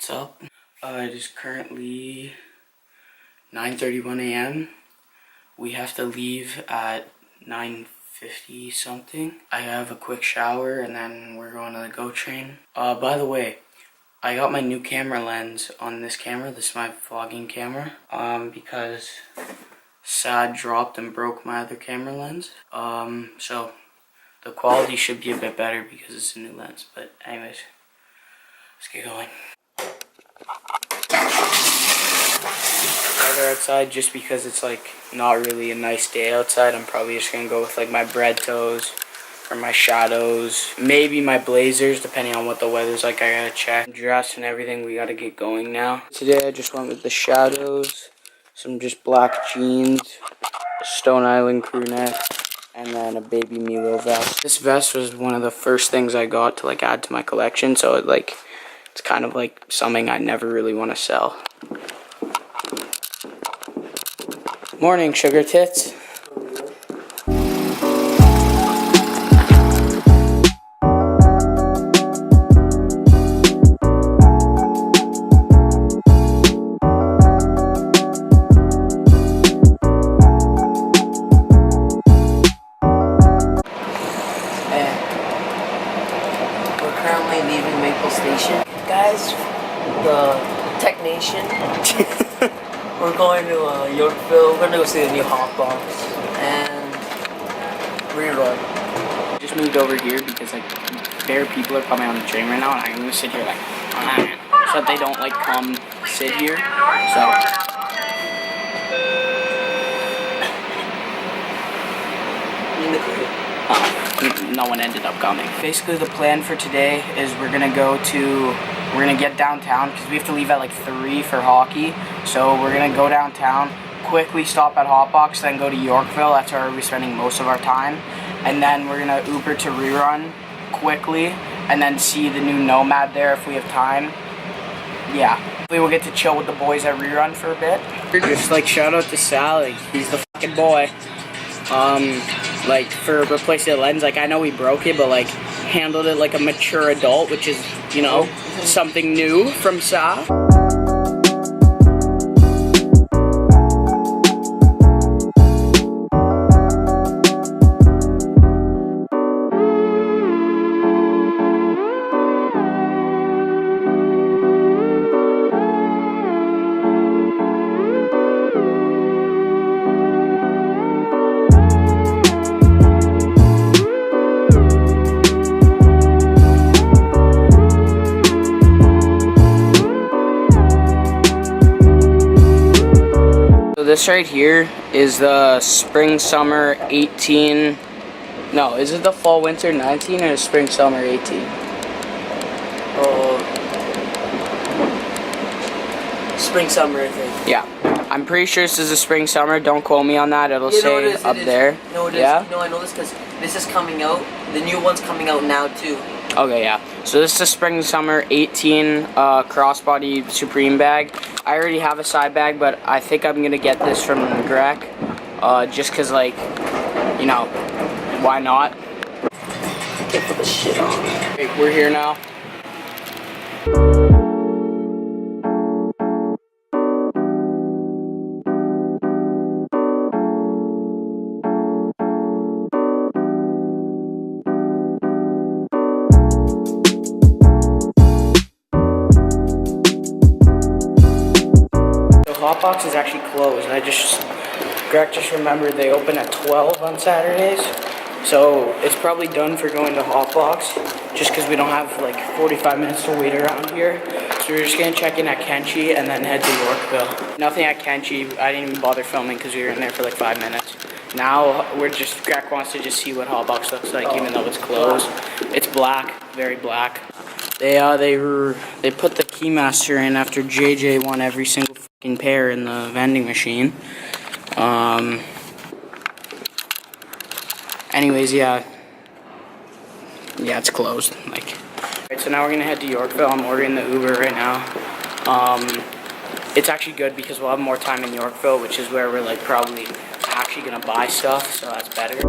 What's up? It is currently 9:31 a.m. We have to leave at 9:50 something. I have a quick shower and then we're going to the GO train. By the way, I got my new camera lens on this camera. This is my vlogging camera. Because Sad dropped and broke my other camera lens. So the quality should be a bit better because it's a new lens. But anyways, let's get going. Weather outside, just because it's like not really a nice day outside, I'm probably just gonna go with like my bread toes or my shadows, maybe my blazers, depending on what the weather's like. I gotta check. Dress and everything, we gotta get going now. Today I just went with the shadows, some just black jeans, Stone Island crew neck, and then a baby Milo vest. This vest was one of the first things I got to like add to my collection, so it's kind of like something I never really want to sell. Morning, sugar tits. We're currently leaving Maple Station. Guys, the Technation. We're going to Yorkville. We're going to go see the new hot box and rerun. I just moved over here because like bare people are coming on the train right now, and I'm gonna sit here like so that they don't like come sit here. So no one ended up coming. Basically, the plan for today is we're gonna get downtown because we have to leave at like 3 for hockey. So we're gonna go downtown, quickly stop at Hotbox, then go to Yorkville. That's where we'll be spending most of our time. And then we're gonna Uber to Rerun quickly, and then see the new Nomad there if we have time. Yeah, we will get to chill with the boys at Rerun for a bit. Just like shout out to Sally, he's the fucking boy. Like for replacing the lens, like I know he broke it, but like handled it like a mature adult, which is, you know, something new from Sa. This right here is the spring summer 18. No, is it the fall winter 19 or spring summer 18? Spring summer, I think. Yeah, I'm pretty sure this is a spring summer. Don't quote me on that. It'll say up there. No, it is. Yeah? No, I know this because this is coming out. The new one's coming out now too. Okay, yeah. So this is a spring summer 18 crossbody Supreme bag. I already have a side bag, but I think I'm gonna get this from Greg, just cause like, you know, why not? Get put the shit on. Okay, we're here now. Hotbox is actually closed. Greg just remembered they open at 12 on Saturdays. So it's probably done for going to Hotbox, just because we don't have like 45 minutes to wait around here. So we're just gonna check in at Kenchi and then head to Yorkville. Nothing at Kenchi. I didn't even bother filming because we were in there for like 5 minutes. Now Greg wants to just see what Hotbox looks like, even though it's closed. It's black, very black. They put the Keymaster in after JJ won every single fucking pair in the vending machine. Anyways, yeah, it's closed. Alright, so now we're gonna head to Yorkville. I'm ordering the Uber right now. It's actually good because we'll have more time in Yorkville, which is where we're like probably actually gonna buy stuff, so that's better.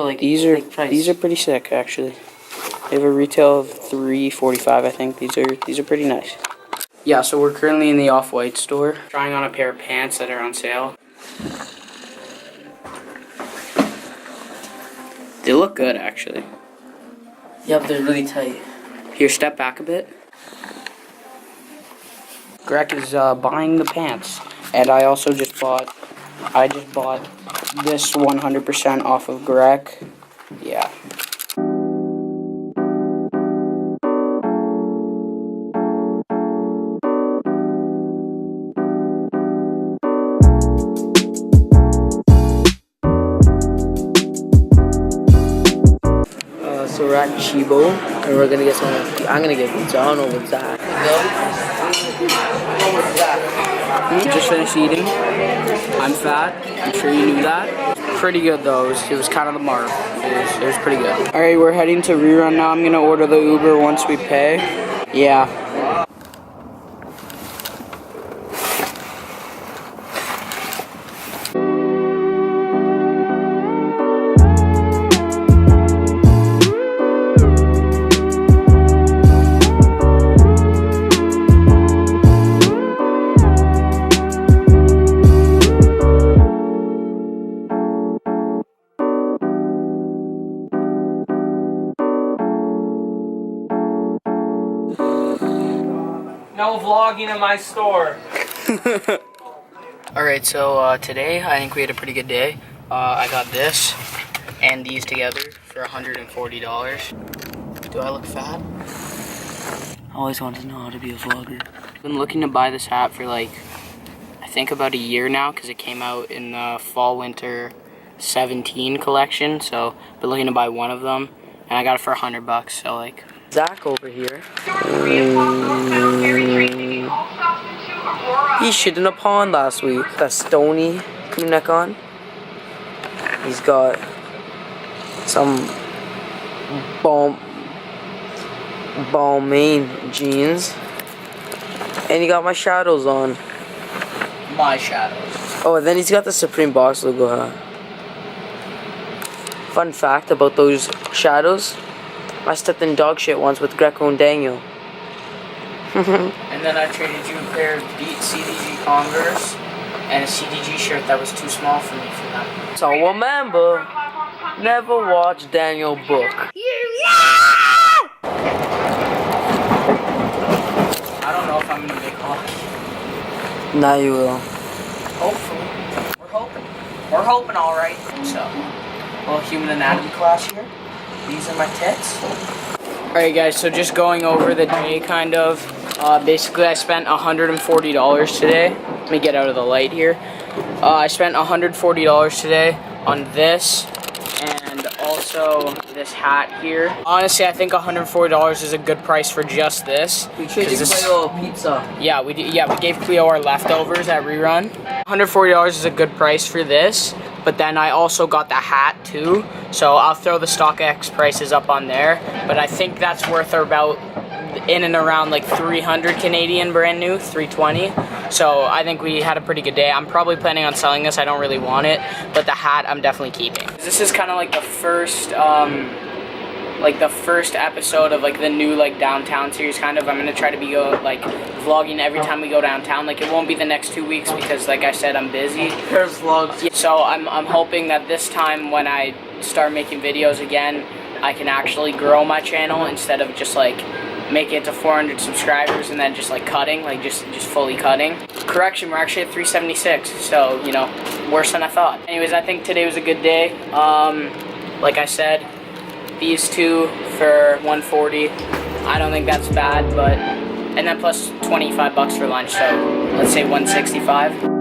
like These are price? pretty sick actually. They have a retail of $3.45, I think. These are pretty nice. Yeah, so we're currently in the Off-White store, trying on a pair of pants that are on sale. They look good actually. Yep, they're really tight. Here, step back a bit. Greg is buying the pants, and I also just bought this 100% off of Greg. Yeah. So we're at Chibo, and we're gonna get some. I'm gonna get pizza. I don't know what's that. Just finished eating. I'm fat. I'm sure you knew that. Pretty good though. It was kind of the mark. It was pretty good. All right, we're heading to Rerun now. I'm gonna order the Uber once we pay. Yeah. No vlogging in my store. Alright, so today I think we had a pretty good day. I got this and these together for $140. Do I look fat? I always wanted to know how to be a vlogger. I've been looking to buy this hat for like, I think about a year now because it came out in the fall-winter 17 collection. So I've been looking to buy one of them and I got it for $100, so like. Zach over here. He shit in a pond last week. Got Stony crew neck on. He's got some Balmain jeans. And he got my shadows on. My shadows. Oh, and then he's got the Supreme Box logo hat. Fun fact about those shadows. I stepped in dog shit once with Greco and Daniel. And then I traded you a pair of Beat CDG Converse and a CDG shirt that was too small for me for them. So remember, never watch Daniel book. I don't know if I'm gonna make hockey. Now you will. Hopefully. We're hoping alright. So, little human anatomy class here. These are my tits. Alright guys, so just going over the day kind of. Basically I spent $140 today. Let me get out of the light here. I spent $140 today on this and also this hat here. Honestly, I think $140 is a good price for just this. We traded Cleo a pizza. Yeah, we gave Cleo our leftovers at Rerun. $140 is a good price for this, but then I also got the hat too. So I'll throw the StockX prices up on there, but I think that's worth about in and around like 300 Canadian brand new, 320. So I think we had a pretty good day. I'm probably planning on selling this. I don't really want it, but the hat I'm definitely keeping. This is kind of like the first episode of like the new like downtown series kind of. I'm gonna try to be like vlogging every time we go downtown. Like it won't be the next 2 weeks because like I said, I'm busy. There's vlogs. Yeah, so I'm hoping that this time when I start making videos again, I can actually grow my channel instead of just like make it to 400 subscribers and then just like cutting, like just fully cutting. Correction, we're actually at 376, so you know, worse than I thought. Anyways, I think today was a good day. Like I said, these two for 140. I don't think that's bad, but and then plus $25 for lunch, so let's say 165.